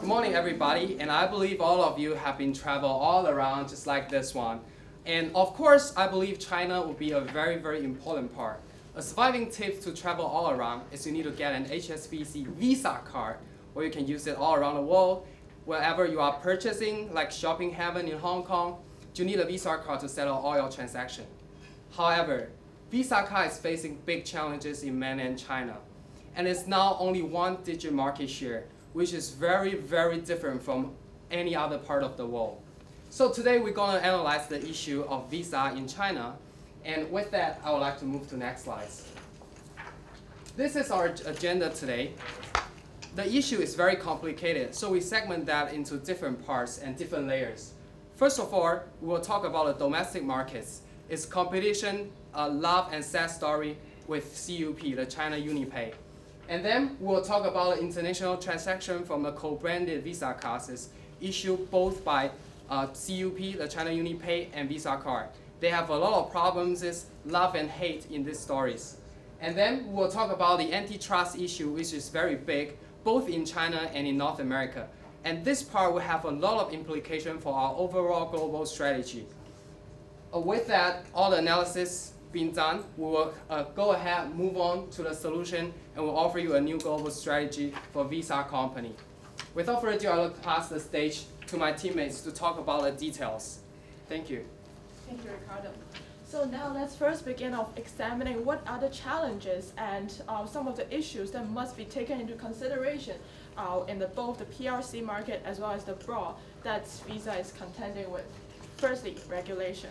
morning, everybody, and I believe all of you have been travel all around just like this one. And of course, I believe China will be a very, very important part. A surviving tip to travel all around is you need to get an HSBC Visa card, where you can use it all around the world. Wherever you are purchasing, like Shopping Heaven in Hong Kong, you need a Visa card to settle all your transactions. However, Visa card is facing big challenges in mainland China, and it's now only one-digit market share, which is very, very different from any other part of the world. So today we're going to analyze the issue of Visa in China, and with that, I would like to move to the next slides. This is our agenda today. The issue is very complicated, so we segment that into different parts and different layers. First of all, we will talk about the domestic markets, its competition, love and sad story with CUP, the China UnionPay. And then we will talk about the international transaction from the co-branded Visa cards issued both by CUP, the China UnionPay, and Visa card. They have a lot of problems, love and hate in these stories. And then we will talk about the antitrust issue, which is very big, both in China and in North America. And this part will have a lot of implication for our overall global strategy. With that, all the analysis being done, we will go ahead, move on to the solution, and we'll offer you a new global strategy for Visa company. Without further ado, I'll pass the stage to my teammates to talk about the details. Thank you. Thank you, Ricardo. So now let's first begin off examining what are the challenges and some of the issues that must be taken into consideration in both the PRC market as well as the broad that Visa is contending with. Firstly, regulation.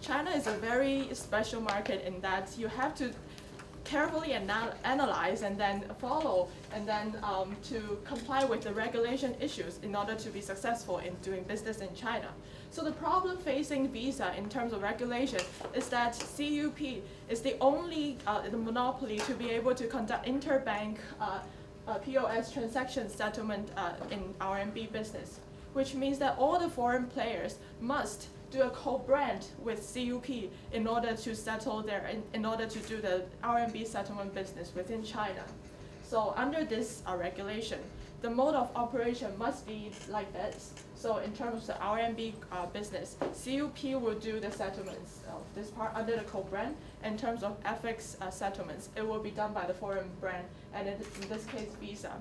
China is a very special market in that you have to carefully analyze and then follow and then to comply with the regulation issues in order to be successful in doing business in China. So the problem facing Visa in terms of regulation is that CUP is the only the monopoly to be able to conduct interbank POS transaction settlement in RMB business, which means that all the foreign players must do a co-brand with CUP in order to settle in order to do the RMB settlement business within China. So under this regulation, the mode of operation must be like this. So in terms of the RMB business, CUP will do the settlements of this part under the co-brand. In terms of FX settlements, it will be done by the foreign brand, and in this case, Visa.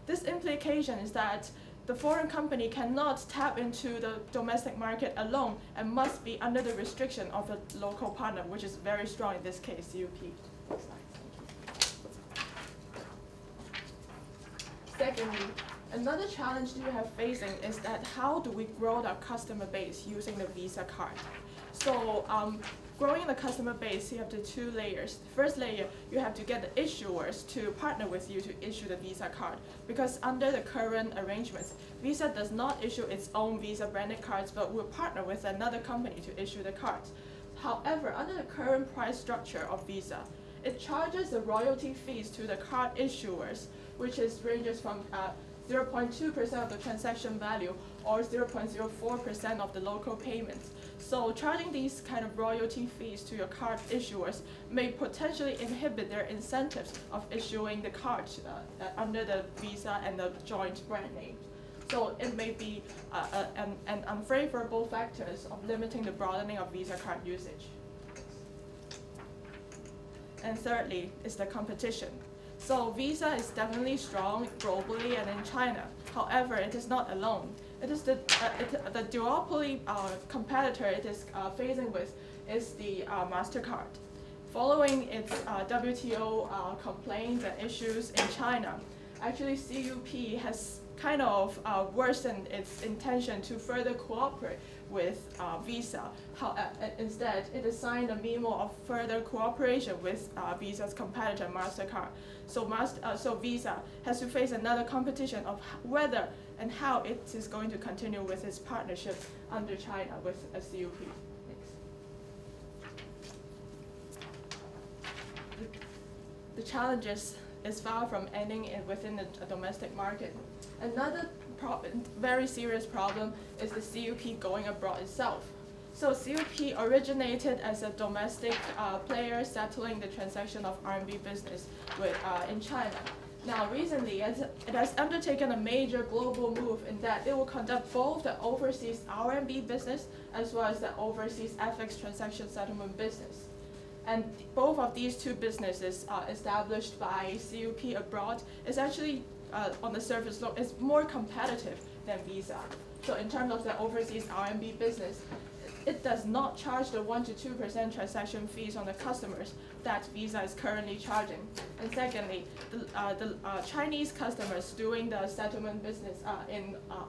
This implication is that the foreign company cannot tap into the domestic market alone and must be under the restriction of the local partner, which is very strong in this case, CUP. Next slide. Secondly, another challenge you have facing is that how do we grow our customer base using the Visa card? So growing the customer base, you have the two layers. The first layer, you have to get the issuers to partner with you to issue the Visa card. Because under the current arrangements, Visa does not issue its own Visa branded cards, but will partner with another company to issue the cards. However, under the current price structure of Visa, it charges the royalty fees to the card issuers, which ranges from 0.2% of the transaction value or 0.04% of the local payments. So charging these kind of royalty fees to your card issuers may potentially inhibit their incentives of issuing the cards under the Visa and the joint brand name. So it may be an unfavorable factors of limiting the broadening of Visa card usage. And thirdly is the competition. So Visa is definitely strong globally and in China. However, it is not alone. It is the duopoly competitor it is facing with is the MasterCard. Following its WTO complaints and issues in China, actually CUP has kind of worsened its intention to further cooperate with Visa. Instead, it has signed a memo of further cooperation with Visa's competitor, MasterCard. So Visa has to face another competition of whether and how it is going to continue with its partnership under China with a CUP. The challenges is far from ending within the domestic market. Another very serious problem is the CUP going abroad itself. So CUP originated as a domestic player settling the transaction of RMB business in China. Now, recently, it has undertaken a major global move in that it will conduct both the overseas RMB business as well as the overseas FX transaction settlement business. And both of these two businesses established by CUP abroad is actually, on the surface look, is more competitive than Visa. So in terms of the overseas RMB business, it does not charge the 1 to 2% transaction fees on the customers that Visa is currently charging. And secondly, the Chinese customers doing the settlement business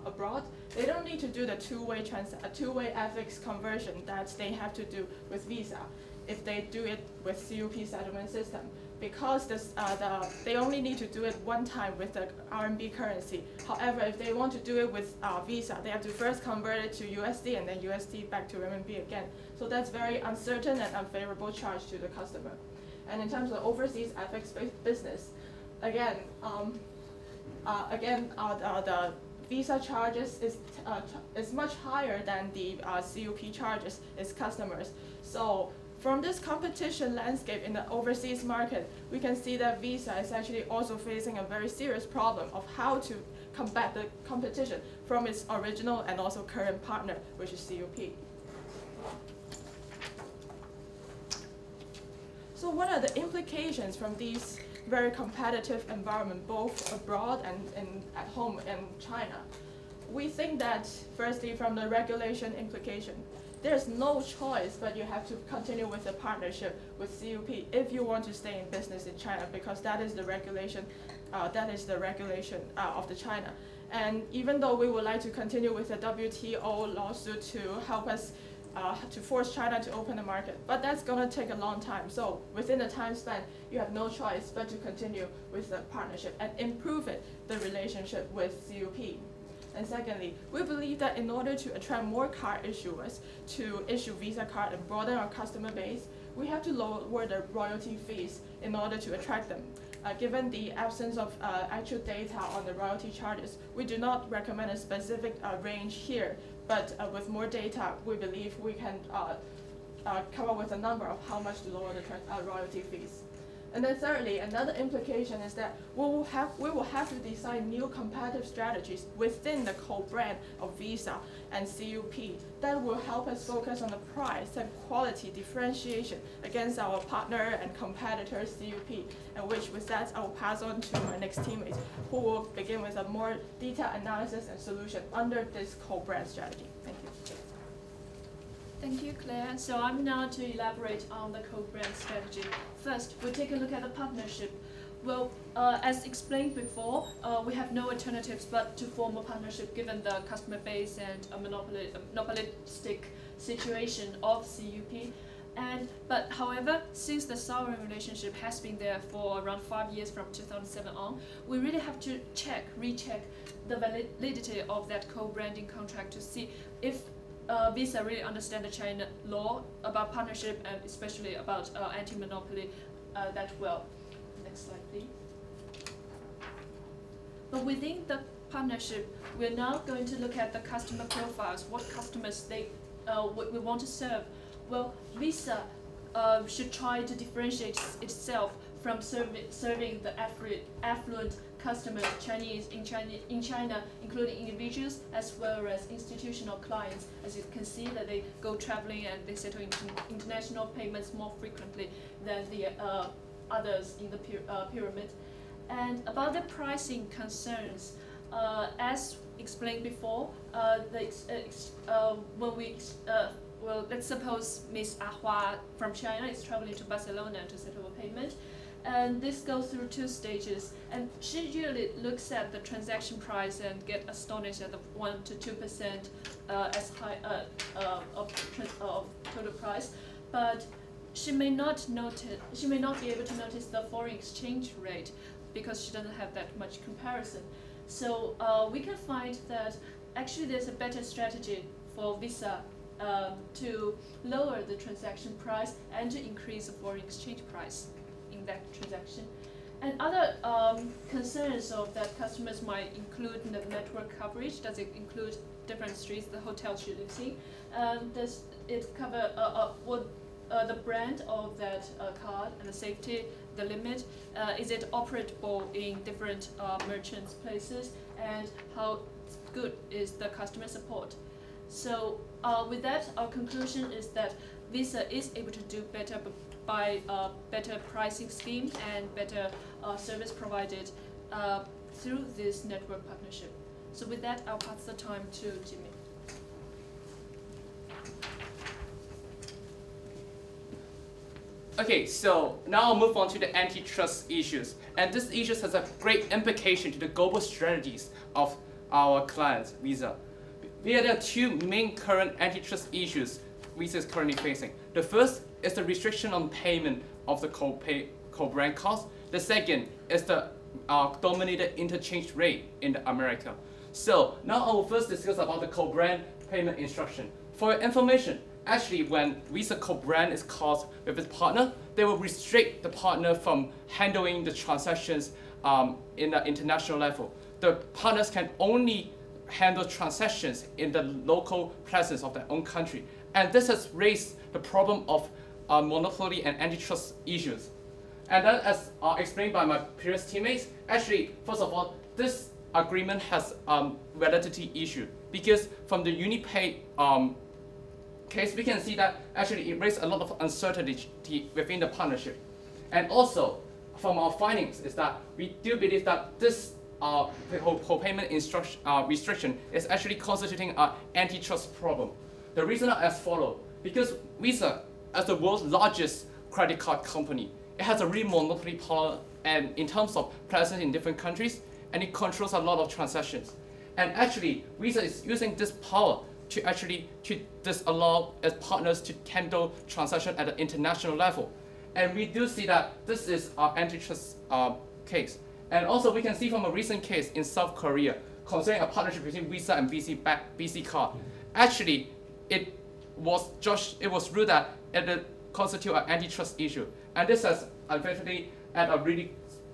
abroad, they don't need to do the two-way FX conversion that they have to do with Visa if they do it with CUP settlement system, because they only need to do it one time with the RMB currency. However, if they want to do it with Visa, they have to first convert it to USD and then USD back to RMB again. So that's very uncertain and unfavorable charge to the customer. And in terms of overseas FX business, again, the Visa charges is much higher than the CUP charges its customers. So from this competition landscape in the overseas market, we can see that Visa is actually also facing a very serious problem of how to combat the competition from its original and also current partner, which is CUP. So what are the implications from these very competitive environment, both abroad and at home in China? We think that, firstly, from the regulation implication, there's no choice, but you have to continue with a partnership with CUP if you want to stay in business in China, because that is the regulation. Of the China. And even though we would like to continue with the WTO lawsuit to help us to force China to open the market, but that's going to take a long time. So within the time span, you have no choice but to continue with the partnership and improve the relationship with CUP. And secondly, we believe that in order to attract more card issuers to issue Visa card and broaden our customer base, we have to lower the royalty fees in order to attract them. Given the absence of actual data on the royalty charges, we do not recommend a specific range here, but with more data, we believe we can come up with a number of how much to lower the royalty fees. And then thirdly, another implication is that we will have to design new competitive strategies within the co-brand of Visa and CUP that will help us focus on the price and quality differentiation against our partner and competitor CUP, and which with that I will pass on to my next teammate, who will begin with a more detailed analysis and solution under this co-brand strategy. Thank you. Thank you, Claire. So I'm now to elaborate on the co-brand strategy. First, we take a look at the partnership. Well, as explained before, we have no alternatives but to form a partnership given the customer base and a monopolistic situation of CUP. But however, since the sovereign relationship has been there for around 5 years from 2007 on, we really have to recheck the validity of that co-branding contract to see if Visa really understand the China law about partnership and especially about anti-monopoly that well. Next slide, please. But within the partnership, we're now going to look at the customer profiles, what customers we want to serve. Well, Visa should try to differentiate itself from serving the affluent customers, Chinese in China, including individuals as well as institutional clients. As you can see, that they go traveling and they settle international payments more frequently than the others in the pyramid. And about the pricing concerns, as explained before, well, let's suppose Ms. Ahua from China is traveling to Barcelona to settle a payment. And this goes through 2 stages, and she usually looks at the transaction price and get astonished at the 1 to 2% as high of total price, but she may not be able to notice the foreign exchange rate because she doesn't have that much comparison. So we can find that actually there's a better strategy for Visa to lower the transaction price and to increase the foreign exchange price in that transaction. And other concerns of that customers might include the network coverage. Does it include different streets the hotel she lives in? Does it cover the brand of that card and the safety, the limit, is it operable in different merchants places, and how good is the customer support. So with that, our conclusion is that Visa is able to do better by better pricing scheme and better service provided through this network partnership. So with that, I'll pass the time to Jimmy. Okay, so now I'll move on to the antitrust issues. And this issue has a great implication to the global strategies of our clients, Visa. There are two main current antitrust issues Visa is currently facing. The first is the restriction on payment of the co-brand cost. The second is the dominated interchange rate in America. So now I will first discuss about the co-brand payment instruction. For your information, actually when Visa co-brand is caused with its partner, they will restrict the partner from handling the transactions in the international level. The partners can only handle transactions in the local presence of their own country. And this has raised the problem of monopoly and antitrust issues. And then as explained by my previous teammates, actually, first of all, this agreement has validity issue, because from the UnionPay case, we can see that actually it raised a lot of uncertainty within the partnership. And also, from our findings, is that we do believe that this co-payment restriction is actually constituting an antitrust problem. The reason are as follows: because Visa, as the world's largest credit card company, it has a real monopoly power and in terms of presence in different countries, and it controls a lot of transactions. And actually, Visa is using this power to actually disallow its partners to handle transactions at an international level. And we do see that this is our antitrust case. And also we can see from a recent case in South Korea concerning a partnership between Visa and BC Card. Actually, it was ruled that it constitutes an antitrust issue. And this has unfortunately added a really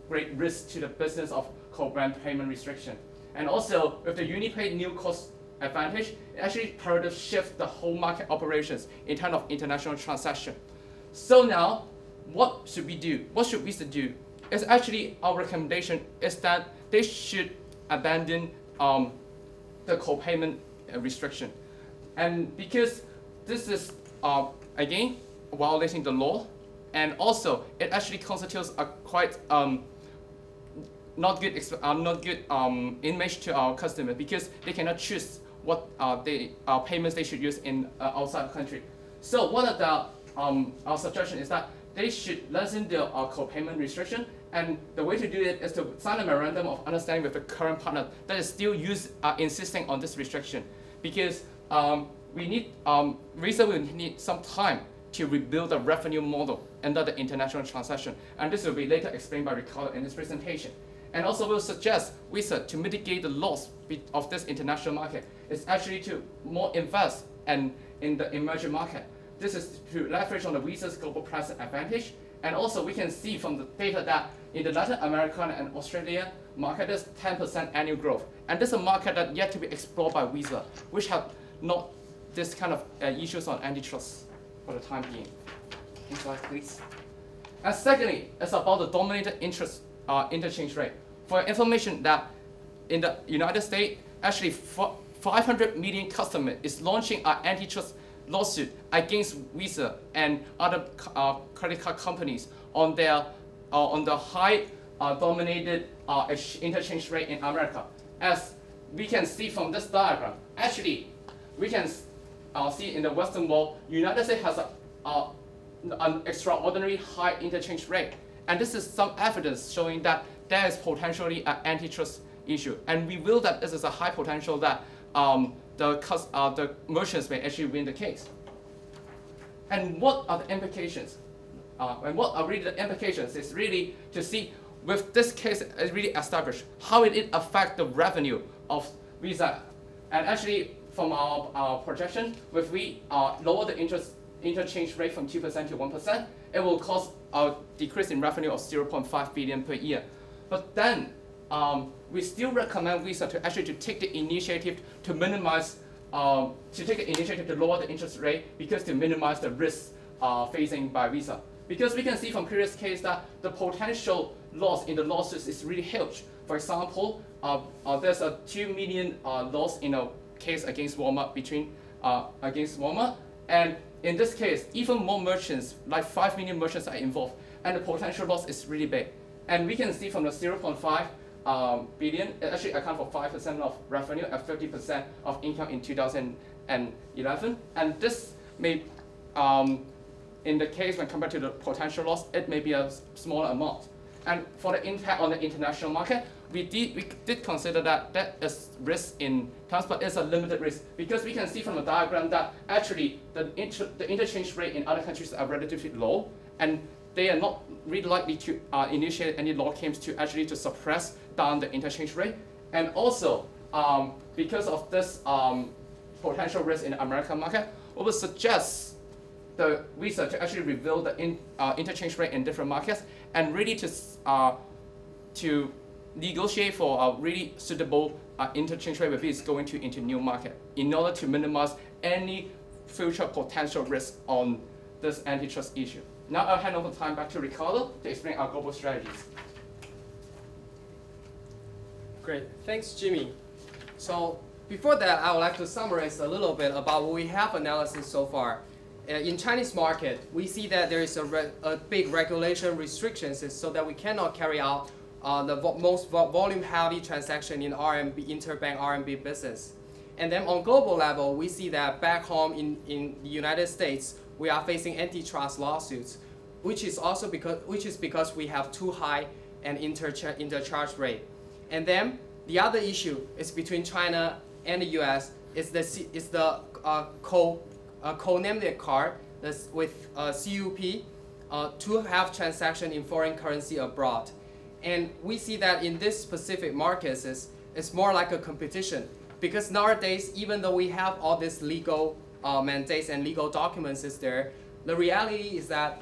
great risk to the business of co-brand payment restriction. And also with the UnionPay new cost advantage, it actually paradigm shift the whole market operations in terms of international transaction. So now, what should we do? What should Visa do? It's actually our recommendation is that they should abandon the co-payment restriction. And because this is, again, violating the law, and also it actually constitutes a quite not good image to our customers, because they cannot choose what payments they should use in outside the country. So one of the our suggestion is that they should lessen the co-payment restriction, and the way to do it is to sign a memorandum of understanding with the current partner that is still insisting on this restriction, because we need Visa will need some time to rebuild the revenue model under the international transaction, and this will be later explained by Ricardo in his presentation. And also we'll suggest Visa to mitigate the loss of this international market is actually to more invest in the emerging market. This is to leverage on the Visa's global presence advantage. And also we can see from the data that in the Latin American and Australia market, there's 10% annual growth. And this is a market that yet to be explored by Visa, which have not this kind of issues on antitrust for the time being. Next slide, please. And secondly, it's about the dominated interchange rate. For information that in the United States, actually 500 million customers is launching an antitrust lawsuit against Visa and other credit card companies on their on the high dominated interchange rate in America. As we can see from this diagram, actually we can see in the Western world, United States has an extraordinary high interchange rate, and this is some evidence showing that there is potentially an antitrust issue, and we will that this is a high potential that the merchants may actually win the case. And what are the implications? And what are really the implications is really to see with this case is really established how it affect the revenue of Visa. And actually from our projection, if we lower the interchange rate from 2% to 1%, it will cause a decrease in revenue of 0.5 billion per year. But then we still recommend Visa to actually take the initiative to minimize, to lower the interest rate, because to minimize the risk facing by Visa. Because we can see from previous case that the potential loss in the lawsuits is really huge. For example, there's a 2 million loss in a case against Walmart against Walmart, and in this case, even more merchants, like 5 million merchants are involved, and the potential loss is really big. And we can see from the 0.5 billion, it actually account for 5% of revenue and 50% of income in 2011. And this may, in the case when compared to the potential loss, it may be a smaller amount. And for the impact on the international market, we did consider that that is risk in terms, but it's a limited risk, because we can see from the diagram that actually the interchange rate in other countries are relatively low, and they are not really likely to initiate any law claims to actually to suppress down the interchange rate. And also, because of this potential risk in the American market, we would suggest the Visa to actually reveal the interchange rate in different markets and really to negotiate for a really suitable interchange rate with Visa going into new market in order to minimize any future potential risk on this antitrust issue. Now I'll hand over time back to Ricardo to explain our global strategies. Great, thanks Jimmy. So before that, I would like to summarize a little bit about what we have analysis so far. In Chinese market, we see that there is a big regulation restrictions so that we cannot carry out the most volume-heavy transaction in RMB, interbank RMB business. And then on global level, we see that back home in the United States, we are facing antitrust lawsuits, which is because we have too high an intercharge rate. And then the other issue is between China and the US is the co-named card with CUP to have transaction in foreign currency abroad. And we see that in this specific markets, it's more like a competition, because nowadays, even though we have all these legal mandates and legal documents is there, the reality is that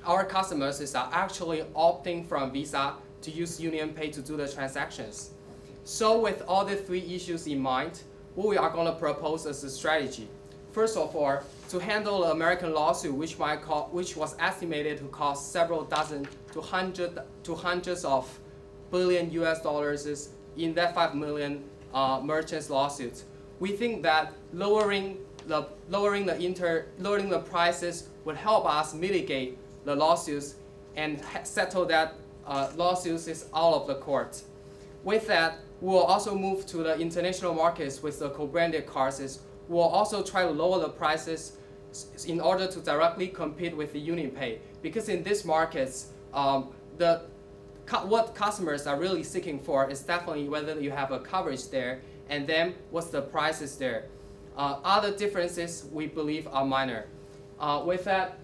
our customers are actually opting from Visa to use UnionPay to do the transactions. So with all the three issues in mind, what we are going to propose as a strategy. First of all, to handle the American lawsuit, which was estimated to cost several dozen to hundreds of billion US dollars in that 5 million merchants lawsuits. We think that lowering the prices would help us mitigate the lawsuits and settle that lawsuits is out of the court. With that, we will also move to the international markets with the co-branded cards. We will also try to lower the prices in order to directly compete with the UnionPay. Because in these markets, what customers are really seeking for is definitely whether you have a coverage there, and then what's the prices there. Other differences we believe are minor. With that,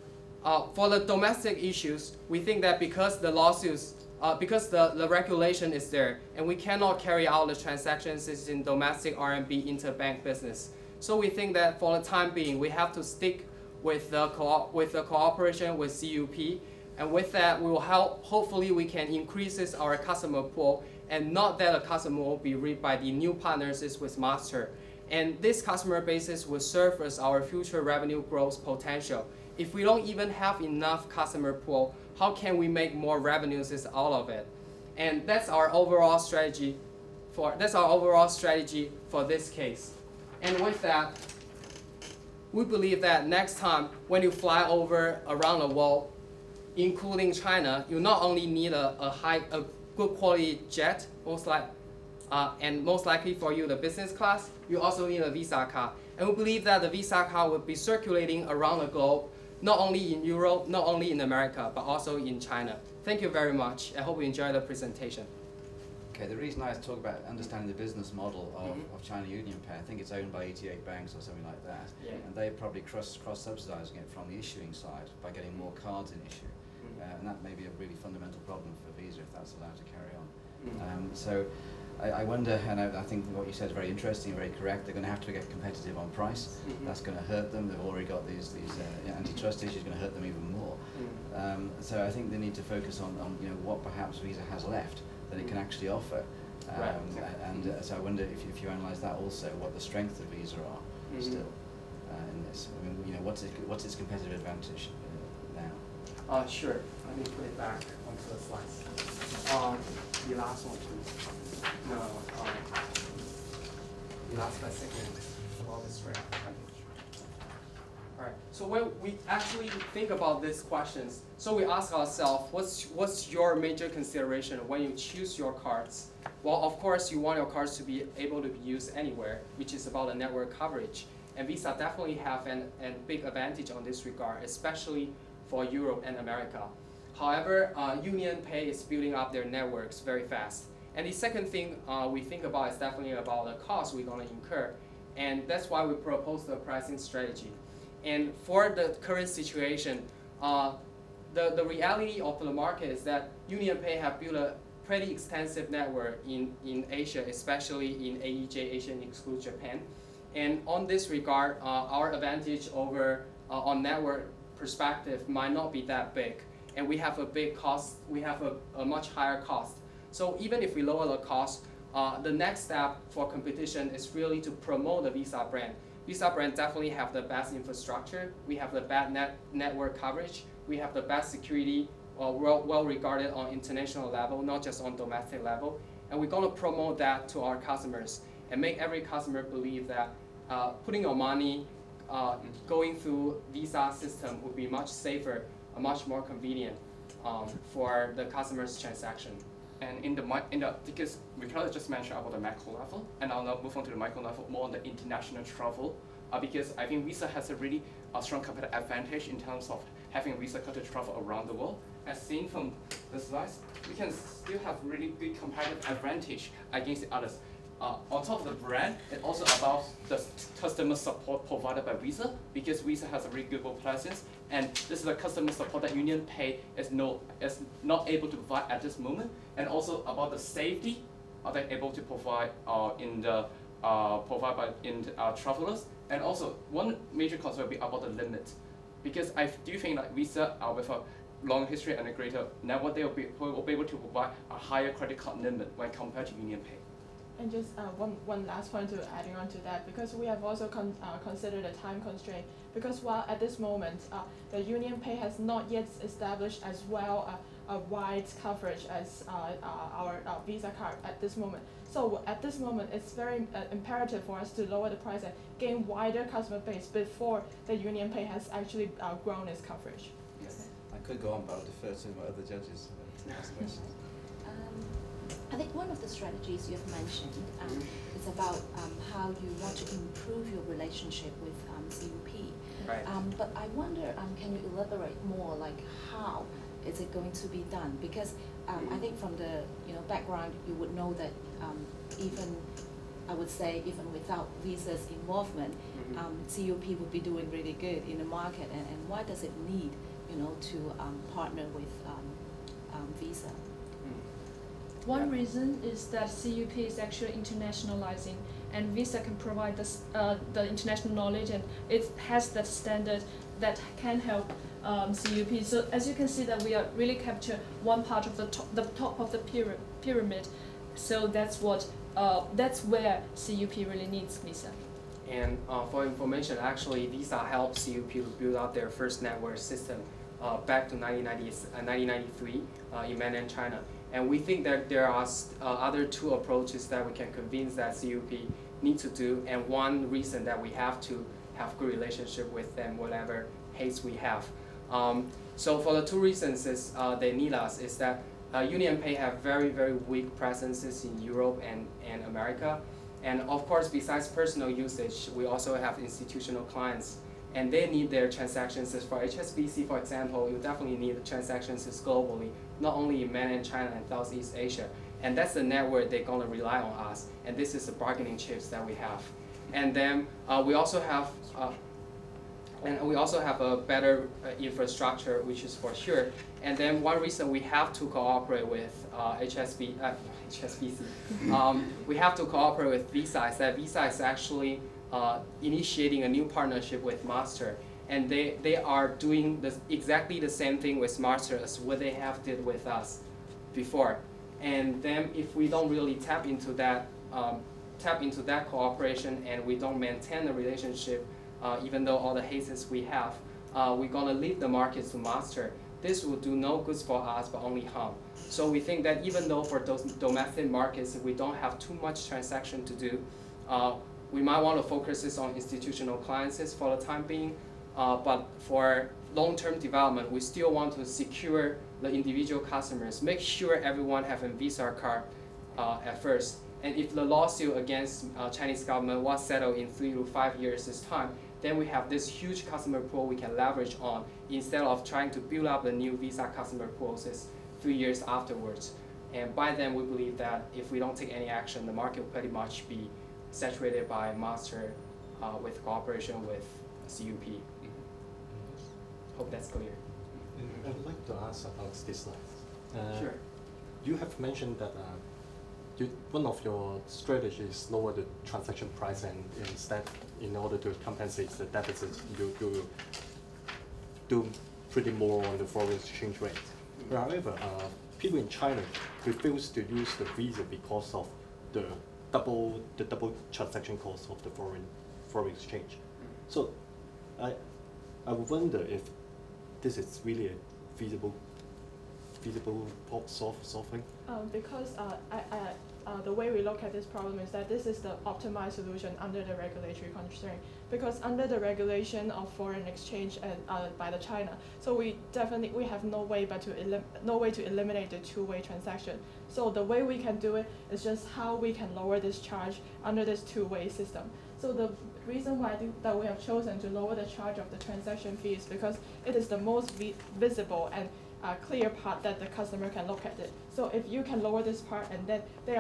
for the domestic issues, we think that because the lawsuits, because the regulation is there, and we cannot carry out the transactions in domestic RMB interbank business. So we think that for the time being, we have to stick with the cooperation with CUP, and with that, we will hopefully we can increase our customer pool, and not that a customer will be reached by the new partners with Master. And this customer basis will serve as our future revenue growth potential. If we don't even have enough customer pool, how can we make more revenues out of it? And that's our overall strategy for this case. And with that, we believe that next time when you fly over around the world, including China, you not only need a good quality jet, and most likely for you the business class, you also need a Visa card. And we believe that the Visa card will be circulating around the globe, not only in Europe, not only in America, but also in China. Thank you very much. I hope you enjoyed the presentation. Okay, the reason I talk about understanding the business model of China UnionPay, I think it's owned by 88 banks or something like that, and they're probably cross-subsidizing it from the issuing side by getting more cards in issue. And that may be a really fundamental problem for Visa if that's allowed to carry on. So I wonder, and I think what you said is very interesting, very correct. They're going to have to get competitive on price. That's going to hurt them. They've already got these antitrust issues going to hurt them even more. So I think they need to focus on what perhaps Visa has left that it can actually offer. So I wonder if you analyse that also, what the strengths of Visa are still in this. I mean, what what's its competitive advantage now? Sure. Let me put it back onto the slides. The last one, please. No, the last by second. About this right. All right. So when we actually think about these questions, so we ask ourselves, what's your major consideration when you choose your cards? Well, of course, you want your cards to be able to be used anywhere, which is about the network coverage. And Visa definitely have a big advantage on this regard, especially for Europe and America. However, UnionPay is building up their networks very fast. And the second thing we think about is definitely about the cost we're going to incur. And that's why we propose the pricing strategy. And for the current situation, the reality of the market is that UnionPay have built a pretty extensive network in Asia, especially in AEJ, Asian exclude Japan. And on this regard, our advantage over on network perspective might not be that big. And we have a big cost, we have a much higher cost. So even if we lower the cost, the next step for competition is really to promote the Visa brand. Visa brand definitely have the best infrastructure. We have the best network coverage. We have the best security, well regarded on international level, not just on domestic level. And we're going to promote that to our customers and make every customer believe that putting your money going through Visa system would be much safer, much more convenient for the customer's transaction. And because Ricardo just mentioned about the macro level, and I'll now move on to the micro level, more on the international travel, because I think Visa has a really strong competitive advantage in terms of having Visa card to travel around the world. As seen from the slides, we can still have really big competitive advantage against the others. On top of the brand, it's also about the customer support provided by Visa, because Visa has a really good global presence, and this is the customer support that UnionPay is not able to provide at this moment, and also about the safety they're able to provide in travelers, and also one major concern will be about the limit, because I do think that Visa with a long history and a greater network, they will be able to provide a higher credit card limit when compared to UnionPay. And just one last point to adding on to that, because we have also considered a time constraint, because while at this moment the UnionPay has not yet established as well a wide coverage as our Visa card at this moment. So at this moment, it's very imperative for us to lower the price and gain wider customer base before the UnionPay has actually grown its coverage. Yes. I could go on, but I'll defer to my other judges to ask questions. I think one of the strategies you've mentioned is about how you want to improve your relationship with CUP. Right. But I wonder, can you elaborate more, like how is it going to be done? Because I think from the background, you would know that even without Visa's involvement, CUP would be doing really good in the market. And why does it need to partner with Visa? One reason is that CUP is actually internationalizing, and Visa can provide the international knowledge, and it has that standard that can help CUP. So as you can see, that we are really capture one part of the top of the pyramid. So that's where CUP really needs Visa. And for information, actually, Visa helped CUP to build out their first network system back to 1993 in mainland China. And we think that there are other two approaches that we can convince that CUP need to do, and one reason that we have to have good relationship with them, whatever haste we have. So for the two reasons is they need us is that UnionPay have very, very weak presences in Europe and America. And of course, besides personal usage, we also have institutional clients, and they need their transactions. For HSBC, for example, you definitely need transactions globally, not only in mainland China and Southeast Asia. And that's the network they're going to rely on us. And this is the bargaining chips that we have. And then we also have a better infrastructure, which is for sure. And then one reason we have to cooperate with HSBC, we have to cooperate with Visa is that Visa is actually initiating a new partnership with Master. And they are doing exactly the same thing with Master as what they have did with us before. And then if we don't really tap into that cooperation, and we don't maintain the relationship even though all the hazes we have, we're going to leave the markets to master. This will do no good for us, but only harm. So we think that even though for those domestic markets, we don't have too much transaction to do, we might want to focus this on institutional clients for the time being. But for long-term development, we still want to secure the individual customers, make sure everyone have a Visa card at first. And if the lawsuit against Chinese government was settled in 3 to 5 years this time, then we have this huge customer pool we can leverage on instead of trying to build up the new Visa customer pools 3 years afterwards. And by then, we believe that if we don't take any action, the market will pretty much be saturated by master with cooperation with CUP. Hope that's clear. I would like to ask about this slide. Sure. You have mentioned that one of your strategies is lower the transaction price, and instead, in order to compensate the deficits, you do pretty more on the foreign exchange rate. However, people in China refuse to use the Visa because of the double transaction cost of the foreign exchange. So, I would wonder if this is really a feasible solving. Because the way we look at this problem is that this is the optimized solution under the regulatory constraint. Because under the regulation of foreign exchange and by the China, so we have no way to eliminate the two-way transaction. So the way we can do it is just how we can lower this charge under this two-way system. So the reason why that we have chosen to lower the charge of the transaction fee is because it is the most visible and clear part that the customer can look at it. So if you can lower this part, and then they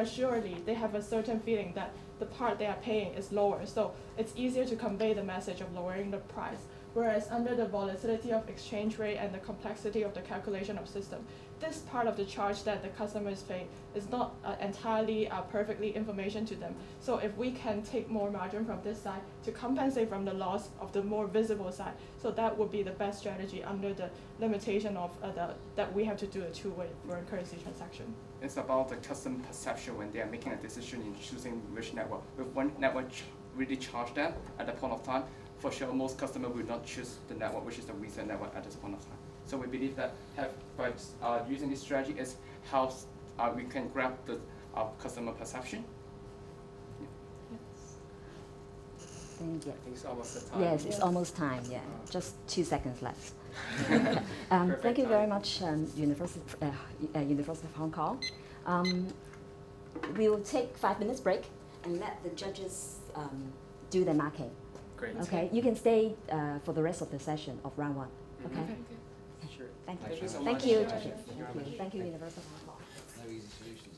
have a certain feeling that the part they are paying is lower. So it's easier to convey the message of lowering the price. Whereas under the volatility of exchange rate and the complexity of the calculation of system, this part of the charge that the customer is paying is not entirely perfectly information to them. So if we can take more margin from this side to compensate from the loss of the more visible side, so that would be the best strategy under the limitation of that we have to do a two-way foreign currency transaction. It's about the customer perception when they are making a decision in choosing which network. If one network really charge them at that point of time, for sure most customers will not choose the network which is the Visa network at this point of time. So we believe that by using this strategy is helps we can grab the customer perception. Thank you. I think it's almost the time. Yes, it's almost time. Yeah, just 2 seconds left. Thank you very much, University of Hong Kong. We will take 5 minutes break and let the judges do their marking. Great. Okay, you can stay for the rest of the session of round 1. Okay. Sure. Thank you. Thank you so Thank much. you, Yeah. judges. Thank you, University of Hong Kong. No easy solutions.